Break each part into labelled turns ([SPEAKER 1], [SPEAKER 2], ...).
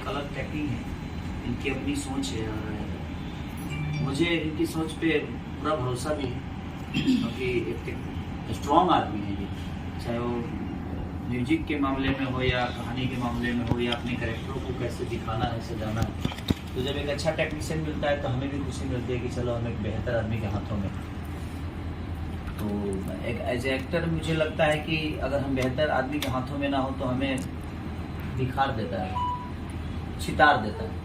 [SPEAKER 1] एक अलग टैकिंग है, इनकी अपनी सोच है और मुझे इनकी सोच पे पूरा भरोसा भी है क्योंकि एक स्ट्रॉन्ग आदमी है ये, चाहे वो म्यूजिक के मामले में हो या कहानी के मामले में हो या अपने कैरेक्टरों को कैसे दिखाना है, सजाना है। तो जब एक अच्छा टेक्नीशियन मिलता है तो हमें भी खुशी मिलती है कि चलो हम एक बेहतर आदमी के हाथों में। तो एक एज ए एक्टर मुझे लगता है कि अगर हम बेहतर आदमी के हाथों में ना हो तो हमें दिखार देता है, छितार देता है।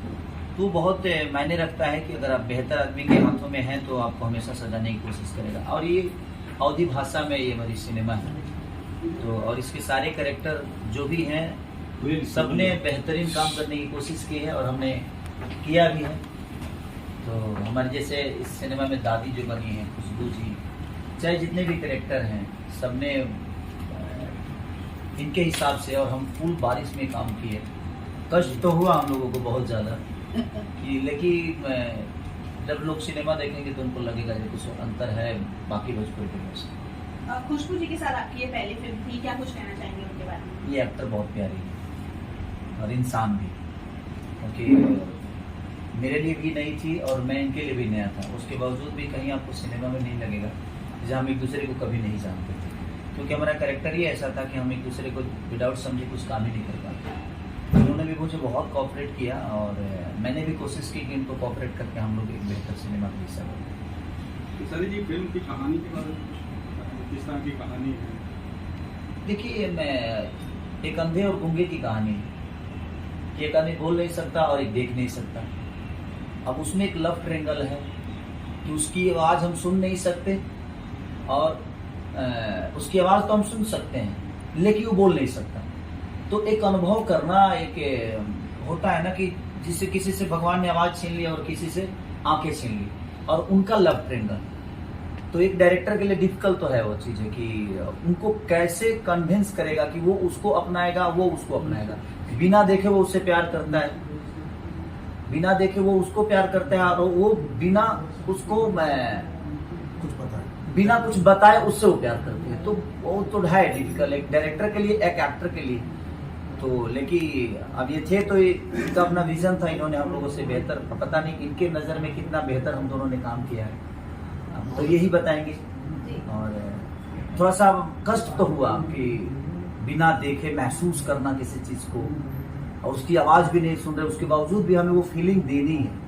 [SPEAKER 1] तो बहुत मायने रखता है कि अगर आप बेहतर आदमी के हाथों में हैं तो आपको हमेशा सजाने की कोशिश करेगा। और ये अवधी भाषा में ये हमारी सिनेमा है, तो और इसके सारे कैरेक्टर जो भी हैं सबने बेहतरीन काम करने की कोशिश की है और हमने किया भी है। तो हमारे जैसे इस सिनेमा में दादी जो बनी है, खुशबू जी, चाहे जितने भी कैरेक्टर हैं सबने इनके हिसाब से, और हम फुल बारिश में काम किए। कष्ट तो हुआ हम लोगों को बहुत ज़्यादा कि, लेकिन जब लोग सिनेमा देखेंगे तो उनको लगेगा कि कुछ अंतर है बाकी भोजपुरी फिल्मों से।
[SPEAKER 2] खुशबू जी के साथ आपकी ये पहली फिल्म थी, क्या कुछ कहना चाहेंगे उनके बारे में?
[SPEAKER 1] ये एक्टर बहुत प्यारी है और इंसान भी, क्योंकि मेरे लिए भी नई थी और मैं इनके लिए भी नया था। उसके बावजूद भी कहीं आपको सिनेमा में नहीं लगेगा जहाँ हम एक दूसरे को कभी नहीं जानते थे, क्योंकि हमारा कैरेक्टर ही ऐसा था कि हम एक दूसरे को विदाउट समझे कुछ काम ही नहीं कर पाते। उन्होंने भी मुझे बहुत कोऑपरेट किया और मैंने भी कोशिश की कि इनको कोऑपरेट करके हम लोग एक बेहतर सिनेमा का हिस्सा बने।
[SPEAKER 3] सर जी, फिल्म की कहानी के बारे में किस तरह की कहानी है?
[SPEAKER 1] देखिए, मैं एक अंधे और गूंगे की कहानी है कि एक आदमी बोल नहीं सकता और एक देख नहीं सकता। अब उसमें एक लव ट्रायंगल है कि उसकी आवाज़ हम सुन नहीं सकते और उसकी आवाज़ तो हम सुन सकते हैं लेकिन वो बोल नहीं सकता। तो एक अनुभव करना एक होता है ना कि जिससे किसी से भगवान ने आवाज़ छीन ली और किसी से आंखें छीन ली, और उनका लव ट्रायंगल। तो एक डायरेक्टर के लिए डिफिकल्ट तो है वो चीज़ है कि उनको कैसे कन्विंस करेगा कि वो उसको अपनाएगा, वो उसको अपनाएगा। बिना देखे वो उससे प्यार करता है, बिना देखे वो उसको प्यार करता है, और वो बिना उसको बिना कुछ बताए उससे वो प्यार करते हैं। तो वो तो है डिफिकल्ट एक डायरेक्टर के लिए, एक एक्टर के लिए। तो लेकिन अब ये थे तो इनका अपना विजन था, इन्होंने हम लोगों से बेहतर, पता नहीं इनके नज़र में कितना बेहतर हम दोनों ने काम किया है, तो यही बताएंगे। और थोड़ा सा कष्ट तो हुआ कि बिना देखे महसूस करना किसी चीज़ को, और उसकी आवाज़ भी नहीं सुन रहे, उसके बावजूद भी हमें वो फीलिंग देनी है।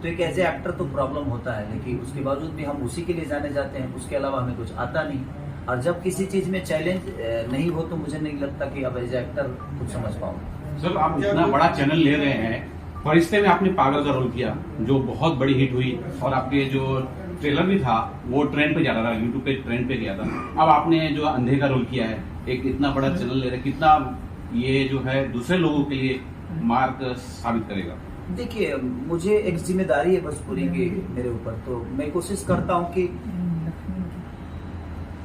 [SPEAKER 1] तो एक ऐसे एक्टर तो प्रॉब्लम होता है, लेकिन उसके बावजूद भी हम उसी के लिए जाने जाते हैं, उसके अलावा हमें कुछ आता नहीं। और जब किसी चीज़ में चैलेंज नहीं हो तो मुझे नहीं लगता कि अब एज एक्टर कुछ समझ पाऊँ।
[SPEAKER 4] सर, आप इतना बड़ा चैनल ले रहे हैं, फरिश्ते में आपने पागल का रोल किया जो बहुत बड़ी हिट हुई, और आपके जो ट्रेलर भी था वो ट्रेंड पे जा रहा था, यूट्यूब पे ट्रेंड पे गया था। अब आपने जो अंधे का रोल किया है, एक इतना बड़ा चैनल ले रहे, कितना ये जो है दूसरे लोगों के लिए मार्क साबित करेगा?
[SPEAKER 1] देखिए, मुझे एक जिम्मेदारी है भोजपुरी की मेरे ऊपर, तो मैं कोशिश करता हूँ कि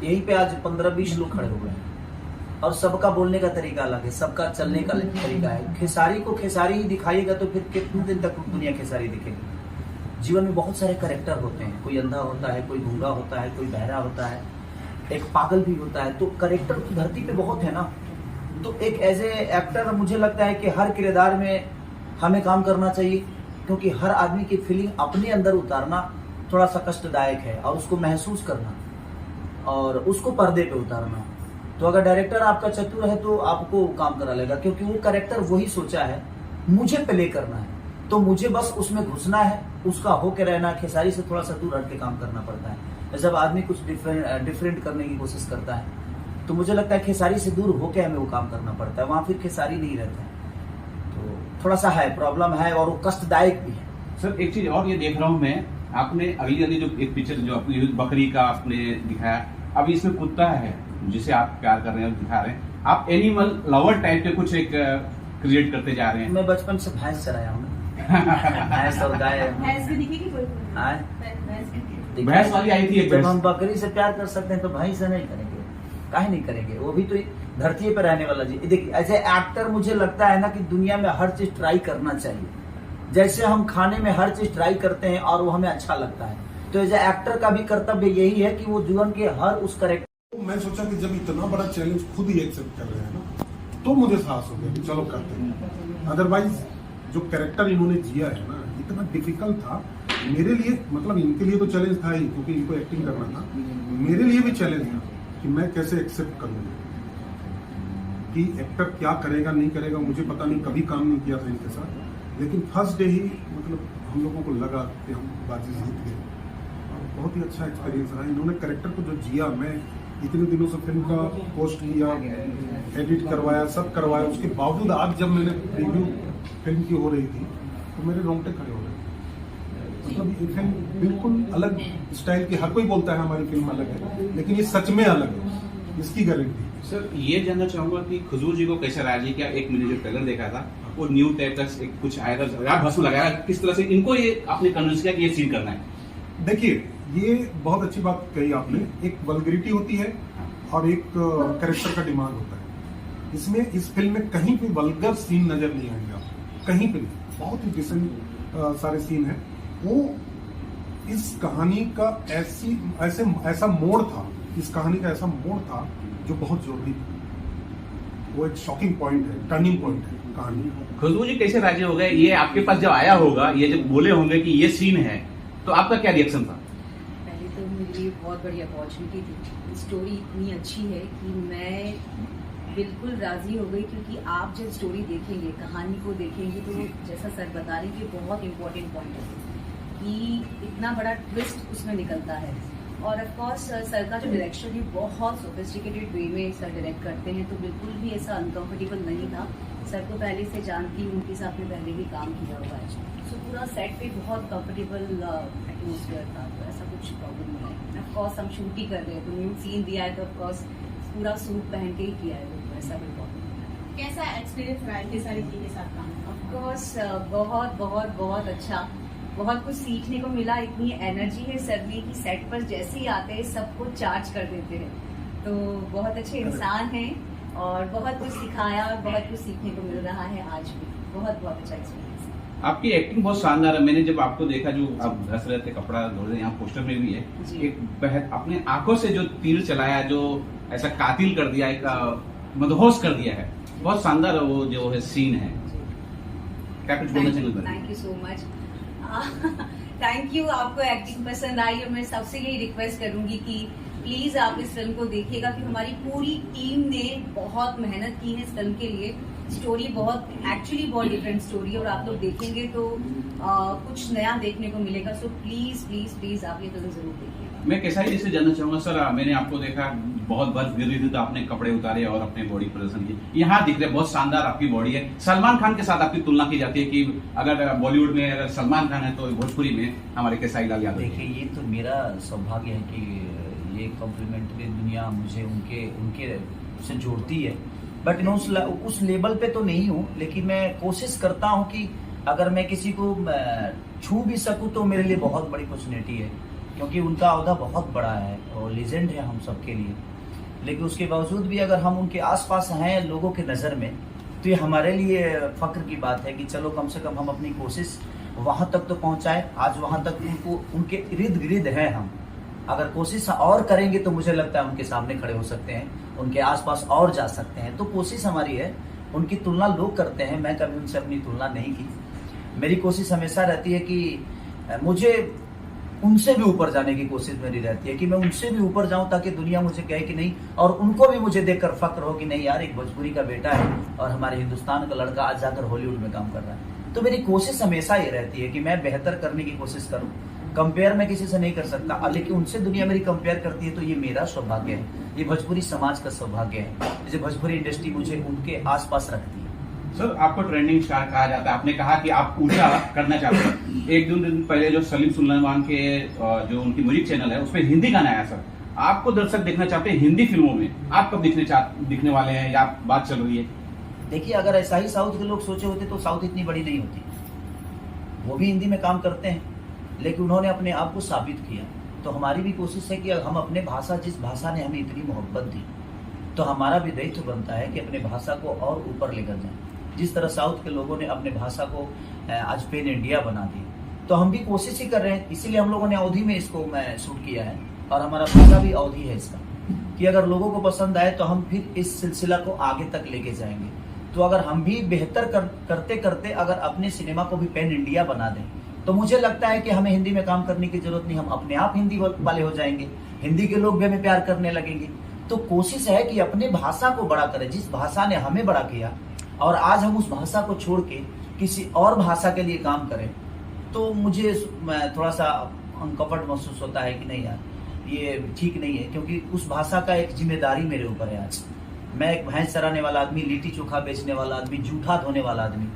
[SPEAKER 1] यहीं पे आज 15-20 लोग खड़े हुए हैं और सबका बोलने का तरीका अलग है, सबका चलने का तरीका है। खेसारी को खेसारी ही दिखाइएगा तो फिर कितने दिन तक दुनिया खेसारी दिखेगी? जीवन में बहुत सारे कैरेक्टर होते हैं, कोई अंधा होता है, कोई गूंगा होता है, कोई बहरा होता है, एक पागल भी होता है। तो कैरेक्टर तो धरती पे बहुत है ना। तो एक एज ए एक्टर मुझे लगता है कि हर किरदार में हमें काम करना चाहिए, क्योंकि हर आदमी की फीलिंग अपने अंदर उतारना थोड़ा सा कष्टदायक है, और उसको महसूस करना और उसको पर्दे पे उतारना। तो अगर डायरेक्टर आपका चतुर है तो आपको काम करा लेगा, क्योंकि वो कैरेक्टर वही सोचा है मुझे प्ले करना है, तो मुझे बस उसमें घुसना है, उसका होके रहना। खेसारी से थोड़ा सा दूर हट के काम करना पड़ता है। जब आदमी कुछ डिफरेंट करने की कोशिश करता है तो मुझे लगता है खेसारी से दूर होके हमें वो काम करना पड़ता है, वहां फिर खेसारी नहीं रहता है। तो थोड़ा सा है, प्रॉब्लम है, और वो कष्टदायक भी है।
[SPEAKER 4] सर, एक चीज और ये देख रहा हूँ मैं, आपने अगली जो एक पिक्चर जो आपने बकरी का आपने दिखाया, अभी इसमें कुत्ता है जिसे आप प्यार कर रहे हैं, दिखा रहे हैं। आप एनिमल लवर टाइप के कुछ एक क्रिएट करते जा रहे हैं।
[SPEAKER 1] मैं बचपन से भैंस चराया हूँ भैंस और गाय।
[SPEAKER 2] भैंस भी दिखेगी कोई?
[SPEAKER 4] भैंस वाली आई थी एक।
[SPEAKER 1] जब हम बकरी से प्यार कर सकते हैं तो भैंस से नहीं करेंगे? काहे नहीं करेंगे? वो भी तो धरती पे रहने वाला जी। देखिए, एज ए एक्टर मुझे लगता है ना कि दुनिया में हर चीज ट्राई करना चाहिए। जैसे हम खाने में हर चीज ट्राई करते हैं और वो हमें अच्छा लगता है, तो एज ए एक्टर का भी कर्तव्य यही है कि वो जीवन के हर उस करेक्टर।
[SPEAKER 3] मैं सोचा कि जब इतना बड़ा चैलेंज खुद ही एक्सेप्ट कर रहे हैं ना, तो मुझे साहस हो गया कि चलो करते हैं। अदरवाइज
[SPEAKER 5] जो कैरेक्टर इन्होंने जिया है ना, इतना डिफिकल्ट था मेरे लिए, मतलब इनके लिए तो चैलेंज था ही क्योंकि इनको एक्टिंग करना था, मेरे लिए भी चैलेंज था कि मैं कैसे एक्सेप्ट करूँ कि एक्टर क्या करेगा नहीं करेगा। मुझे पता नहीं, कभी काम नहीं किया था इनके साथ, लेकिन फर्स्ट डे ही मतलब हम लोगों को लगा कि हम बाजी जीत गए और बहुत ही अच्छा एक्सपीरियंस रहा। इन्होंने कैरेक्टर को जो जिया, मैं इतने दिनों से फिल्म का पोस्ट किया, एडिट करवाया, सब करवाया, उसके बावजूद आज जब मैंने रिव्यू फिल्म की हो रही थी तो मेरे रोंगटे खड़े हो रहे थे। मतलब ये फिल्म बिल्कुल अलग स्टाइल की, हर कोई बोलता है हमारी फिल्म अलग है, लेकिन ये सच में अलग है, इसकी गारंटी।
[SPEAKER 4] सर ये जानना चाहूंगा कि खुजूर जी को कैसा रहा जी? क्या एक मैंने जो ट्रेलर देखा था वो न्यू टाइप का एक कुछ आया था, भस्म लगाया, किस तरह से इनको ये आपने कन्विंस किया कि ये सीन करना है?
[SPEAKER 5] देखिए, ये बहुत अच्छी बात कही आपने। एक वल्गरिटी होती है और एक कैरेक्टर का डिमांड होता है। इसमें इस फिल्म में कहीं भी वल्गर सीन नजर नहीं आएंगे आपको, कहीं पे नहीं। बहुत ही डिसेंट सारे सीन हैं। वो इस कहानी का ऐसा मोड़ था, इस कहानी का ऐसा मोड़ था जो बहुत जरूरी था। वो एक शॉकिंग पॉइंट है, टर्निंग पॉइंट है कहानी।
[SPEAKER 4] खुशबू जी कैसे राजी हो गए? ये आपके पास जब आया होगा, ये जब बोले होंगे कि ये सीन है, तो आपका क्या रिएक्शन था?
[SPEAKER 6] पहले तो मेरे लिए बहुत बड़ी अपॉर्चुनिटी थी। स्टोरी इतनी अच्छी है कि मैं बिल्कुल राजी हो गई, क्योंकि आप जब स्टोरी देखेंगे, कहानी को देखेंगे, तो जैसा सर बता रहे हैं कि बहुत इंपॉर्टेंट पॉइंट है कि इतना बड़ा ट्विस्ट उसमें निकलता है। और ऑफ कोर्स सर का जो डायरेक्शन है बहुत सोफिस्टिकेटेड वे में सर डायरेक्ट करते हैं, तो बिल्कुल भी ऐसा अनकंफर्टेबल नहीं था। सर को पहले से जानती हूँ, उनके साथ में पहले भी काम किया हुआ है, तो पूरा सेट पे बहुत कंफर्टेबल एटमोसफियर था, तो ऐसा कुछ प्रॉब्लम नहीं है। ऑफ कोर्स हम शूट ही कर रहे हैं, तो न्यू सीन दिया है तो ऑफ कोर्स पूरा सूट पहन के ही किया है, तो ऐसा कोई प्रॉब्लम नहीं है।
[SPEAKER 2] कैसा एक्सपीरियंस रहा है सारी टीम के साथ काम?
[SPEAKER 6] ऑफ कोर्स बहुत बहुत बहुत अच्छा, बहुत कुछ सीखने को मिला। इतनी एनर्जी है सर में कि सेट पर जैसे ही आते हैं सबको चार्ज कर देते हैं, तो बहुत अच्छे इंसान हैं और बहुत कुछ सिखाया और बहुत कुछ सीखने को मिल रहा है आज भी। बहुत बहुत अच्छा एक्सपीरियंस है।
[SPEAKER 4] आपकी एक्टिंग बहुत शानदार है। मैंने जब आपको देखा, जो आप घस रहे थे, कपड़ा धो रहे, यहाँ पोस्टर में भी है,
[SPEAKER 6] जी।
[SPEAKER 4] एक अपने आंखों से जो तीर चलाया, जो ऐसा कातिल कर दिया, एक मदहोश कर दिया है, बहुत शानदार है वो जो है सीन है। क्या कुछ बोलना चाहिए?
[SPEAKER 6] Thank you so much. Thank you, आपको एक्टिंग पसंद आई, और मैं सबसे यही रिक्वेस्ट करूंगी कि प्लीज आप इस फिल्म को देखिएगा, कि हमारी पूरी टीम ने बहुत मेहनत की है इस फिल्म के लिए। स्टोरी एक्चुअली बहुत डिफरेंट स्टोरी है, और आप लोग देखेंगे तो कुछ नया देखने को मिलेगा। सो प्लीज प्लीज प्लीज आप ये फिल्म जरूर देखिएगा।
[SPEAKER 4] मैं कैसा से जानना चाहूंगा सर, मैंने आपको देखा बहुत बर्फ गिर रही थी तो आपने कपड़े उतारे और अपने बॉडी प्रदर्शन की। यहाँ दिख रहे बहुत शानदार आपकी बॉडी है। सलमान खान के साथ आपकी तुलना की जाती है कि अगर बॉलीवुड में अगर सलमान खान है तो भोजपुरी में हमारे केसारी लाल यादव।
[SPEAKER 1] देखिए, ये तो मेरा सौभाग्य है कि ये कॉम्प्लीमेंट्री दुनिया मुझे उनके से जोड़ती है। बट मैं उस लेवल पे तो नहीं हूँ, लेकिन मैं कोशिश करता हूँ कि अगर मैं किसी को छू भी सकूँ तो मेरे लिए बहुत बड़ी अपॉर्चुनिटी है, क्योंकि उनका ओहदा बहुत बड़ा है और लीजेंड है हम सबके लिए। लेकिन उसके बावजूद भी अगर हम उनके आसपास हैं लोगों के नज़र में, तो ये हमारे लिए फख्र की बात है कि चलो कम से कम हम अपनी कोशिश वहाँ तक तो पहुँचाएं। आज वहाँ तक उनके इर्द गिर्द हैं हम। अगर कोशिश और करेंगे तो मुझे लगता है उनके सामने खड़े हो सकते हैं, उनके आसपास और जा सकते हैं। तो कोशिश हमारी है। उनकी तुलना लोग करते हैं, मैं कभी उनसे अपनी तुलना नहीं की। मेरी कोशिश हमेशा रहती है कि मुझे उनसे भी ऊपर जाने की कोशिश मेरी रहती है, कि मैं उनसे भी ऊपर जाऊं, ताकि दुनिया मुझे कहे कि नहीं, और उनको भी मुझे देखकर फक्र हो कि नहीं यार, एक भोजपुरी का बेटा है और हमारे हिंदुस्तान का लड़का आज जाकर हॉलीवुड में काम कर रहा है। तो मेरी कोशिश हमेशा ये रहती है कि मैं बेहतर करने की कोशिश करूं। कंपेयर मैं किसी से नहीं कर सकता, लेकिन उनसे दुनिया मेरी कंपेयर करती है तो ये मेरा सौभाग्य है, ये भोजपुरी समाज का सौभाग्य है, जैसे भोजपुरी इंडस्ट्री मुझे उनके आसपास रखती है।
[SPEAKER 4] सर, आपको ट्रेंडिंग स्टार कहा जाता है। आपने कहा कि आप ऊंचा करना चाहते हैं। एक दो दिन पहले जो सलीम सुलेमान के जो उनकी म्यूजिक चैनल है, उसमें हिंदी गाना आया सर। आपको दर्शक देखना चाहते हैं हिंदी फिल्मों में, आप कब दिखने वाले हैं या बात चल रही है?
[SPEAKER 1] देखिए, अगर ऐसा ही साउथ के लोग सोचे होते तो साउथ इतनी बड़ी नहीं होती। वो भी हिंदी में काम करते हैं, लेकिन उन्होंने अपने आप को साबित किया। तो हमारी भी कोशिश है कि हम अपने भाषा, जिस भाषा ने हमें इतनी मोहब्बत दी, तो हमारा भी दायित्व बनता है कि अपने भाषा को और ऊपर लेकर जाएं। जिस तरह साउथ के लोगों ने अपने भाषा को आज पेन इंडिया बना दी, तो हम भी कोशिश ही कर रहे हैं। इसीलिए हम लोगों ने अवधी में इसको शूट किया है, और हमारा भाषा भी अवधी है इसका, कि अगर लोगों को पसंद आए तो हम फिर इस सिलसिला को आगे तक लेके जाएंगे। तो अगर हम भी बेहतर करते करते अगर अपने सिनेमा को भी पैन इंडिया बना दें, तो मुझे लगता है कि हमें हिंदी में काम करने की जरूरत नहीं, हम अपने आप हिंदी वाले हो जाएंगे, हिंदी के लोग भी हमें प्यार करने लगेंगे। तो कोशिश है कि अपने भाषा को बड़ा करें, जिस भाषा ने हमें बड़ा किया, और आज हम उस भाषा को छोड़ के किसी और भाषा के लिए काम करें, तो मुझे थोड़ा सा अनकंफर्ट महसूस होता है कि नहीं यार, ये ठीक नहीं है, क्योंकि उस भाषा का एक जिम्मेदारी मेरे ऊपर है। आज मैं एक भैंस चराने वाला आदमी, लिट्टी चोखा बेचने वाला आदमी, जूठा धोने वाला आदमी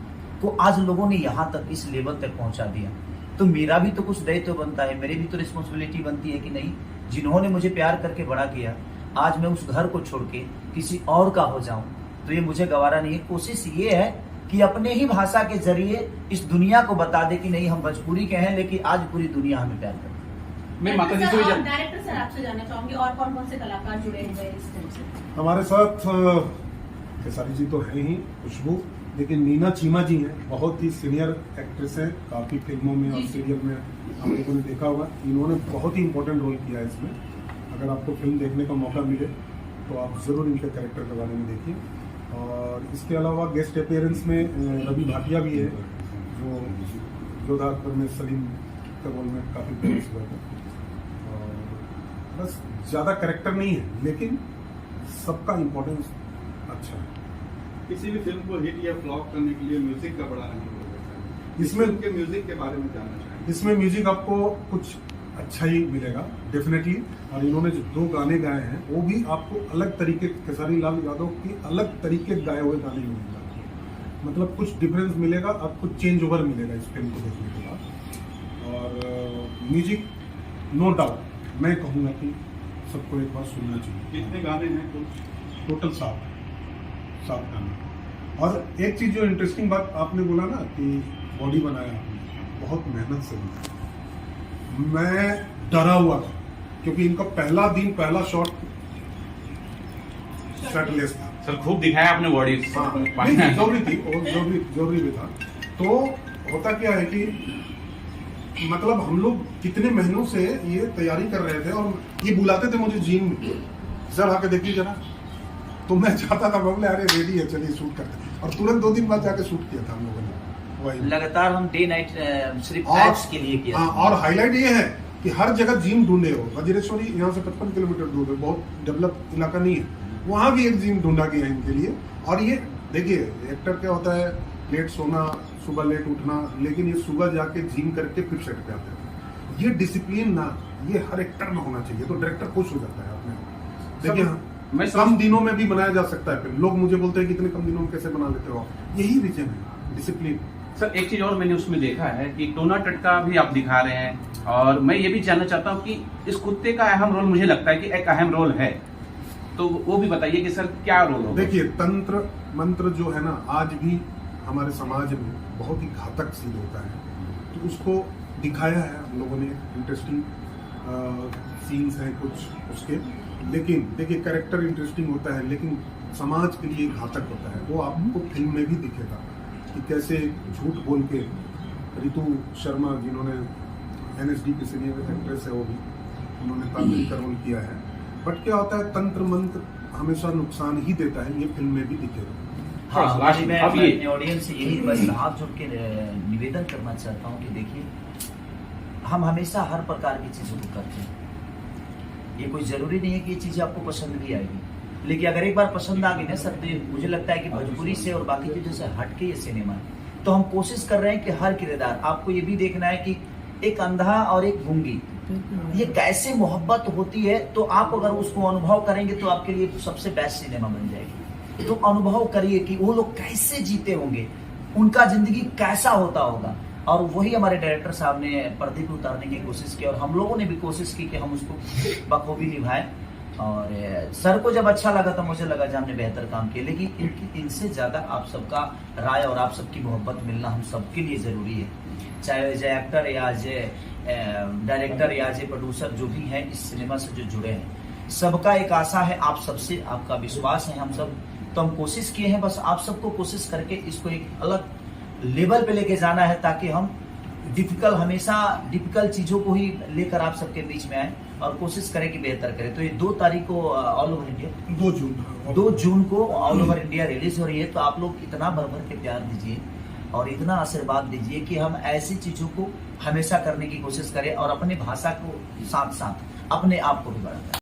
[SPEAKER 1] को आज लोगों ने यहाँ तक इस लेवल तक पहुंचा दिया, तो मेरा भी तो कुछ दायित्व बनता है, मेरी भी तो रिस्पॉन्सिबिलिटी बनती है कि नहीं, जिन्होंने मुझे प्यार करके बड़ा किया, आज मैं उस घर को छोड़ के किसी और का हो जाऊं, तो ये मुझे गवारा नहीं है। कोशिश ये है कि अपने ही भाषा के जरिए इस दुनिया को बता दे कि नहीं, हम भोजपुरी के हैं, लेकिन आज पूरी दुनिया हमें प्यार करती है।
[SPEAKER 4] मैं माता जी से भी
[SPEAKER 2] डायरेक्टर सर आपसे जानना चाहूंगी, और कौन कौन से कलाकार जुड़े हुए हैं इस फिल्म से?
[SPEAKER 5] हमारे साथ खेसारी जी तो है ही, खुशबू, लेकिन नीना चीमा जी हैं, बहुत ही सीनियर एक्ट्रेस हैं, काफी फिल्मों में और सीरियल में आप लोगों ने देखा होगा। इन्होंने बहुत ही इंपॉर्टेंट रोल किया है इसमें। अगर आपको फिल्म देखने का मौका मिले तो आप जरूर इनके कैरेक्टर के बारे में देखिए। और इसके अलावा गेस्ट अपीयरेंस में रवि भाटिया भी है, जो योद्धा अकबर में सलीम के रोल में काफी फेमस हुआ था। और बस ज्यादा कैरेक्टर नहीं है, लेकिन सबका इम्पोर्टेंस अच्छा है।
[SPEAKER 3] किसी भी फिल्म को हिट या फ्लॉप करने के लिए म्यूजिक का बड़ा अहम रोल होता है।
[SPEAKER 5] इसमें
[SPEAKER 3] उनके म्यूजिक के बारे में जानना चाहेंगे।
[SPEAKER 5] इसमें म्यूजिक आपको कुछ अच्छा ही मिलेगा डेफिनेटली, और इन्होंने जो 2 गाने गाए हैं वो भी आपको अलग तरीके, खेसारी लाल यादव की अलग तरीके गाए हुए गाने मिलेंगे आपको, मतलब कुछ डिफरेंस मिलेगा, आपको चेंज ओवर मिलेगा इस फिल्म को देखने के बाद। और म्यूजिक नो डाउट मैं कहूँगा कि सबको एक बार सुनना चाहिए।
[SPEAKER 3] कितने गाने हैं कुछ?
[SPEAKER 5] टोटल 7 गाने। और एक चीज जो इंटरेस्टिंग बात आपने बोला ना कि बॉडी बनाया आपने, बहुत मेहनत से बनाया। मैं डरा हुआ था क्योंकि इनका पहला दिन पहला शॉट शर्टलेस था।
[SPEAKER 4] सर खूब दिखाया आपने बॉडी।
[SPEAKER 5] जरूरी थी, जरूरी भी था। तो होता क्या है कि मतलब हम लोग कितने महीनों से ये तैयारी कर रहे थे, और ये बुलाते थे मुझे जिम, सर आके देखिए जरा, तो मैं चाहता था, बोले अरे रेडी है चलिए शूट करते हैं, और तुरंत 2 दिन बाद जाके शूट किया था हम लोगों ने।
[SPEAKER 1] लगातार हम डे नाइट सिर्फ एड्स के लिए किया।
[SPEAKER 5] और हाईलाइट ये है कि हर जगह जिम ढूंढे हो। वज्रेश्वरी यहाँ से 55 किलोमीटर दूर है, बहुत डेवलप इलाका नहीं है, वहाँ भी एक जिम ढूंढा गया इनके लिए। और ये देखिए एक्टर क्या होता है, लेट सोना, सुबह लेट उठना, लेकिन ये सुबह जाके जिम करके फिर सेट पे आते हैं। ये डिसिप्लिन ना, ये हर एक्टर में होना चाहिए, तो डायरेक्टर खुश हो जाता है अपने। देखिए कम दिनों में भी बनाया जा सकता है फिल्म। लोग मुझे बोलते हैं कि इतने कम दिनों में कैसे बना लेते हो, यही रीजन है, डिसिप्लिन।
[SPEAKER 4] सर एक चीज और मैंने उसमें देखा है कि टोना टटका भी आप दिखा रहे हैं, और मैं ये भी जानना चाहता हूँ कि इस कुत्ते का अहम रोल, मुझे लगता है कि एक अहम रोल है, तो वो भी बताइए कि सर क्या रोल होगा।
[SPEAKER 5] देखिए तंत्र मंत्र जो है ना, आज भी हमारे समाज में बहुत ही घातक सिद्ध होता है, तो उसको दिखाया है हम लोगों ने। इंटरेस्टिंग सीन्स हैं कुछ उसके, लेकिन देखिए कैरेक्टर इंटरेस्टिंग होता है, लेकिन समाज के लिए घातक होता है। वो आपको फिल्म में भी दिखेगा कि कैसे झूठ बोल के रितु शर्मा, जिन्होंने NSD की सीनियर एक्ट्रेस है, वो भी उन्होंने तांत्रिक का रोल किया है। बट क्या होता है, तंत्र मंत्र हमेशा नुकसान ही देता है, ये फिल्म में भी दिखेगा।
[SPEAKER 1] हाँ,
[SPEAKER 4] लास्ट
[SPEAKER 1] मैं
[SPEAKER 4] अब ये
[SPEAKER 1] अपने ऑडियंस से यही बस हाथ जोड़ के निवेदन करना चाहता हूँ कि देखिए, हम हमेशा हर प्रकार की चीजों को करते हैं। ये कोई जरूरी नहीं है कि ये चीजें आपको पसंद भी आएगी, लेकिन अगर एक बार पसंद आ गई ना सर, तो मुझे लगता है कि भोजपुरी से और बाकी चीजों से हटके ये सिनेमा है। तो हम कोशिश कर रहे हैं कि हर किरदार, आपको ये भी देखना है कि एक अंधा और एक गूंगी, ये कैसे मोहब्बत होती है, तो आप अगर उसको अनुभव करेंगे तो आपके लिए सबसे बेस्ट सिनेमा बन जाएगी। तो अनुभव करिए कि वो लोग कैसे जीते होंगे, उनका जिंदगी कैसा होता होगा, और वही हमारे डायरेक्टर साहब ने पर्दे पे उतारने की कोशिश की, और हम लोगों ने भी कोशिश की कि हम उसको बखूबी निभाएं। और सर को जब अच्छा लगा तो मुझे लगा कि हमने बेहतर काम किया, लेकिन इनसे ज्यादा आप सबका राय और आप सबकी मोहब्बत मिलना हम सबके लिए जरूरी है। चाहे एज एक्टर या एज डायरेक्टर या एज प्रोड्यूसर जो भी हैं इस सिनेमा से जो जुड़े हैं, सबका एक आशा है आप सबसे, आपका विश्वास है हम सब, तो हम कोशिश किए हैं बस आप सबको कोशिश करके इसको एक अलग लेवल पे लेके जाना है, ताकि हम हमेशा डिफिकल्ट चीजों को ही लेकर आप सबके बीच में आए और कोशिश करें कि बेहतर करें। तो ये 2 तारीख को ऑल ओवर इंडिया
[SPEAKER 5] 2 जून
[SPEAKER 1] 2 जून को ऑल ओवर इंडिया रिलीज हो रही है। तो आप लोग इतना भर भर के प्यार दीजिए और इतना आशीर्वाद दीजिए कि हम ऐसी चीजों को हमेशा करने की कोशिश करें और अपनी भाषा को साथ साथ अपने आप को भी बढ़ाएं।